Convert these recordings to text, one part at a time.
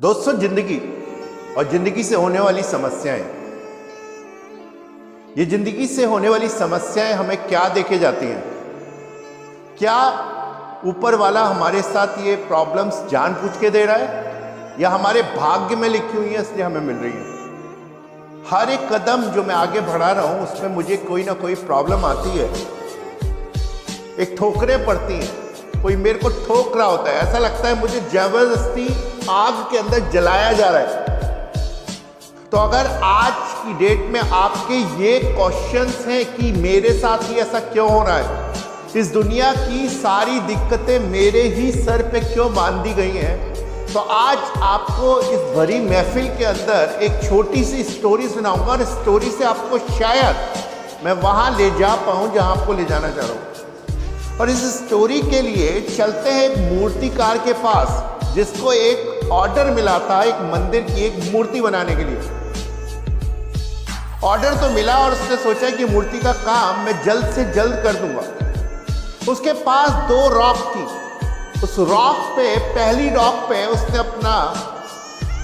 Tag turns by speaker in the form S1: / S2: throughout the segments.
S1: दोस्तों, जिंदगी और जिंदगी से होने वाली समस्याएं, ये जिंदगी से होने वाली समस्याएं हमें क्या देके जाती हैं? क्या ऊपर वाला हमारे साथ ये प्रॉब्लम्स जानबूझ के दे रहा है या हमारे भाग्य में लिखी हुई है इसलिए हमें मिल रही है? हर एक कदम जो मैं आगे बढ़ा रहा हूं उसमें मुझे कोई ना कोई प्रॉब्लम आती है, एक ठोकरें पड़ती हैं, कोई मेरे को ठोक रहा होता है, ऐसा लगता है मुझे जबरदस्ती आग के अंदर जलाया जा रहा है। तो अगर आज की डेट में आपके ये क्वेश्चंस हैं कि मेरे साथ ही ऐसा क्यों हो रहा है, इस दुनिया की सारी दिक्कतें मेरे ही सर पे क्यों बांध दी गई हैं, तो आज आपको इस भरी महफिल के अंदर एक छोटी सी स्टोरी सुनाऊंगा और स्टोरी से आपको शायद मैं वहां ले जा पाऊं जहां आपको ले जाना चाह रहा हूं। और इस स्टोरी के लिए चलते हैं एक मूर्तिकार के पास, जिसको एक ऑर्डर मिला था एक मंदिर की एक मूर्ति बनाने के लिए। ऑर्डर तो मिला और उसने सोचा कि मूर्ति का काम मैं जल्द से जल्द कर दूंगा। उसके पास 2 रॉक थी। उस रॉक पे, पहली रॉक पे उसने अपना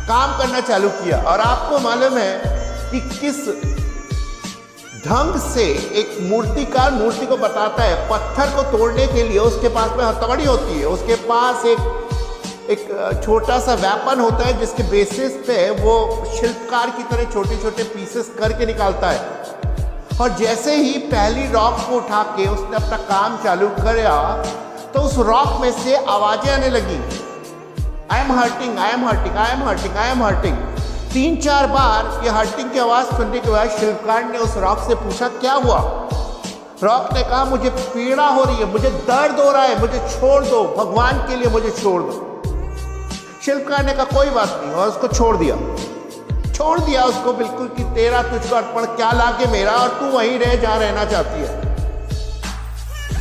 S1: काम करना चालू किया। और आपको मालूम है कि किस ढंग से एक मूर्तिकार मूर्ति को बताता है। पत्थर को तोड़ने के लिए उसके पास में हथौड़ी होती है, उसके पास एक छोटा सा वेपन होता है जिसके बेसिस पे वो शिल्पकार की तरह छोटे छोटे पीसेस करके निकालता है। और जैसे ही पहली रॉक को उठा के उसने अपना काम चालू किया तो उस रॉक में से आवाजें आने लगी, I am hurting, I am hurting, I am hurting, I am hurting. 3-4 बार ये हर्टिंग की आवाज सुनने के बाद शिल्पकार ने उस रॉक से पूछा क्या हुआ। रॉक ने कहा मुझे पीड़ा हो रही है, मुझे दर्द हो रहा है, मुझे छोड़ दो, भगवान के लिए मुझे छोड़ दो। शिल्पकार ने कहा कोई बात नहीं, और उसको छोड़ दिया उसको बिल्कुल कि तेरा तुझको अर्पण, क्या लागे मेरा, और तू वहीं रह जहां रहना चाहती है।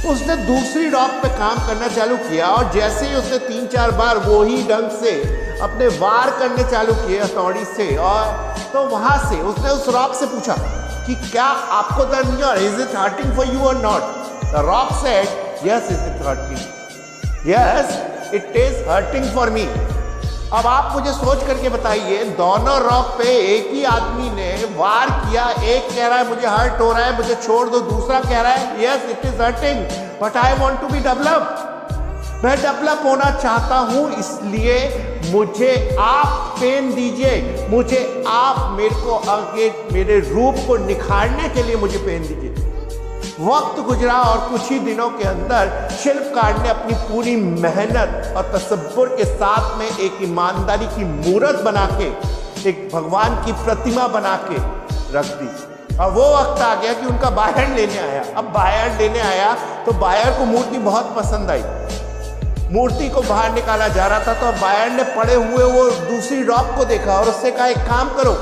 S1: उसने दूसरी रॉक पे काम करना चालू किया और जैसे ही उसने 3-4 बार वो ही ढंग से अपने वार करने चालू किए हथौड़ी से, और तो वहां से उसने उस रॉक से पूछा कि क्या आपको दर्द नहीं हो रहा, is it hurting for you or not? The rock said yes, is it hurting, yes it is hurting for me. अब आप मुझे सोच करके बताइए, दोनों रॉक पे एक ही आदमी ने वार किया। एक कह रहा है मुझे हर्ट हो रहा है, मुझे छोड़ दो, दूसरा कह रहा है yes it is hurting but I want to be develop, मैं डेवलप होना चाहता हूं, इसलिए मुझे आप पेन दीजिए, मुझे आप मेरे को आगे मेरे रूप को निखारने के लिए मुझे पेन दीजिए। वक्त गुजरा और कुछ ही दिनों के अंदर शिल्पकार ने अपनी पूरी मेहनत और तसब्बुर के साथ में एक ईमानदारी की मूर्त बना के, एक भगवान की प्रतिमा बना के रख दी। और वो वक्त आ गया कि उनका बायर लेने आया। अब बायर लेने आया तो बायर को मूर्ति बहुत पसंद आई। मूर्ति को बाहर निकाला जा रहा था तो बायर ने पड़े हुए वो दूसरी रॉक को देखा और उससे कहा एक काम करो,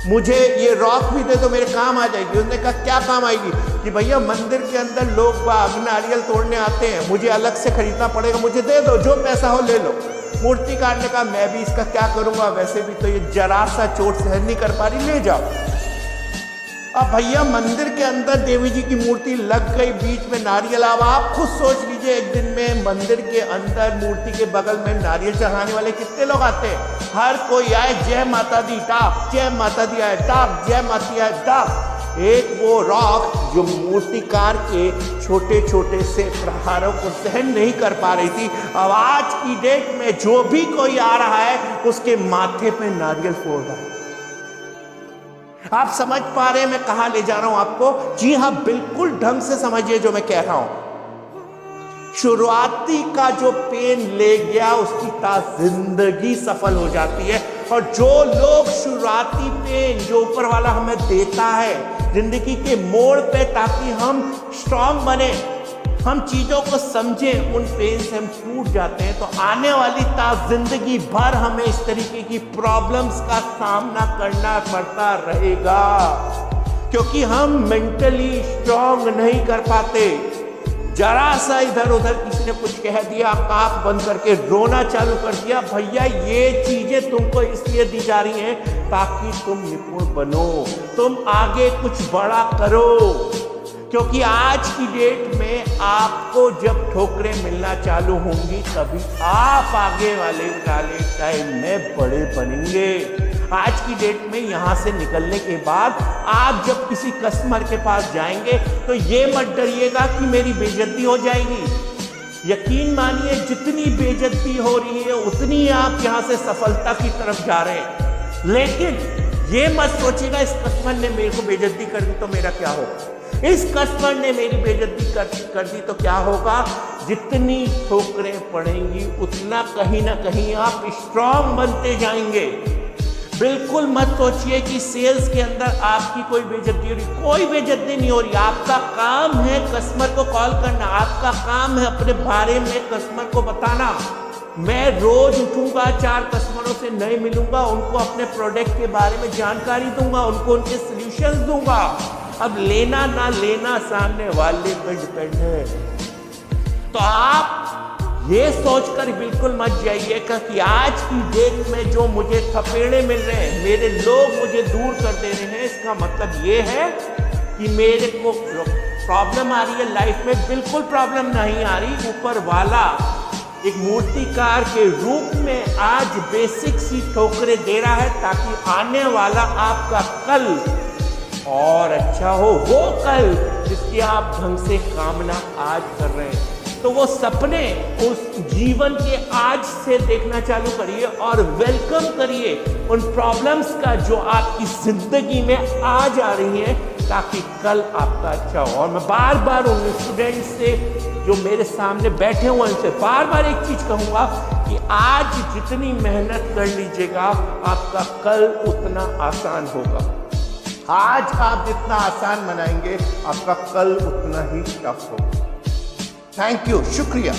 S1: मुझे ये रॉक भी दे दो, मेरे काम आ जाएगी। उसने कहा क्या काम आएगी? कि भैया मंदिर के अंदर लोग बाग नारियल तोड़ने आते हैं, मुझे अलग से खरीदना पड़ेगा, मुझे दे दो, जो पैसा हो ले लो। मूर्तिकार ने कहा मैं भी इसका क्या करूंगा, वैसे भी तो ये जरा सा चोट सहन नहीं कर पा रही, ले जाओ। अब भैया मंदिर के अंदर देवी जी की मूर्ति लग गई, बीच में नारियल। अब आप खुद सोच लीजिए, एक दिन में मंदिर के अंदर मूर्ति के बगल में नारियल चढ़ाने वाले कितने लोग आते हैं? हर कोई आए, जय माता दी टाप, जय माता दी आए टाप, जय माता आए टाप। एक वो रॉक जो मूर्तिकार के छोटे छोटे से प्रहारों को सहन नहीं कर पा रही थी, अब आज की डेट में जो भी कोई आ रहा है उसके माथे पे नारियल फोड़ रहा है। आप समझ पा रहे हैं मैं कहां ले जा रहा हूं आपको? जी हां, बिल्कुल ढंग से समझिए जो मैं कह रहा हूं। शुरुआती का जो पेन ले गया उसकी जिंदगी सफल हो जाती है। और जो लोग शुरुआती पेन जो ऊपर वाला हमें देता है जिंदगी के मोड़ पे, ताकि हम स्ट्रांग बने, हम चीजों को समझें, उन पेन से हम टूट जाते हैं तो आने वाली जिंदगी भर हमें इस तरीके की प्रॉब्लम्स का सामना करना पड़ता रहेगा, क्योंकि हम मेंटली स्ट्रांग नहीं कर पाते। जरा सा इधर उधर किसी ने कुछ कह दिया, आंख बंद करके रोना चालू कर दिया। भैया ये चीजें तुमको इसलिए दी जा रही हैं ताकि तुम निपुण बनो, तुम आगे कुछ बड़ा करो। क्योंकि आज की डेट में आपको जब ठोकरें मिलना चालू होंगी तभी आप आगे वाले टाइम में बड़े बनेंगे। आज की डेट में यहां से निकलने के बाद आप जब किसी कस्टमर के पास जाएंगे तो ये मत डरिएगा कि मेरी बेइज्जती हो जाएगी। यकीन मानिए जितनी बेइज्जती हो रही है उतनी आप यहां से सफलता की तरफ जा रहे हैं। लेकिन ये मत सोचिएगा इस कस्टमर ने मेरे को बेइज्जती कर दी तो मेरा क्या होगा, इस कस्टमर ने मेरी बेइज्जती कर दी तो क्या होगा। जितनी ठोकरें पड़ेंगी उतना कहीं ना कहीं आप स्ट्रांग बनते जाएंगे। बिल्कुल मत सोचिए कि सेल्स के अंदर आपकी कोई बेइज्जती हो रही, कोई बेइज्जती नहीं हो रही। आपका काम है कस्टमर को कॉल करना, आपका काम है अपने बारे में कस्टमर को बताना। मैं रोज उठूंगा, 4 कस्टमरों से नए मिलूंगा, उनको अपने प्रोडक्ट के बारे में जानकारी दूंगा, उनको उनके सॉल्यूशंस दूंगा। अब लेना ना लेना सामने वाले पे डिपेंड है। तो आप ये सोचकर बिल्कुल मत जाइएगा कि आज की डेट में जो मुझे थपेड़े मिल रहे हैं, मेरे लोग मुझे दूर कर दे रहे हैं, इसका मतलब ये है कि मेरे को प्रॉब्लम आ रही है लाइफ में। बिल्कुल प्रॉब्लम नहीं आ रही। ऊपर वाला एक मूर्तिकार के रूप में आज बेसिक सी ठोकरें दे रहा है ताकि आने वाला आपका कल और अच्छा हो। वो कल जिसकी आप ढंग से कामना आज कर रहे हैं, तो वो सपने उस जीवन के आज से देखना चालू करिए और वेलकम करिए उन प्रॉब्लम्स का जो आपकी जिंदगी में आज आ रही है, ताकि कल आपका अच्छा हो। और मैं बार बार उन स्टूडेंट्स से जो मेरे सामने बैठे हुए हैं उनसे बार बार एक चीज कहूंगा कि आज जितनी मेहनत कर लीजिएगा आपका कल उतना आसान होगा। आज आप जितना आसान बनाएंगे आपका कल उतना ही टफ होगा। थैंक यू, शुक्रिया।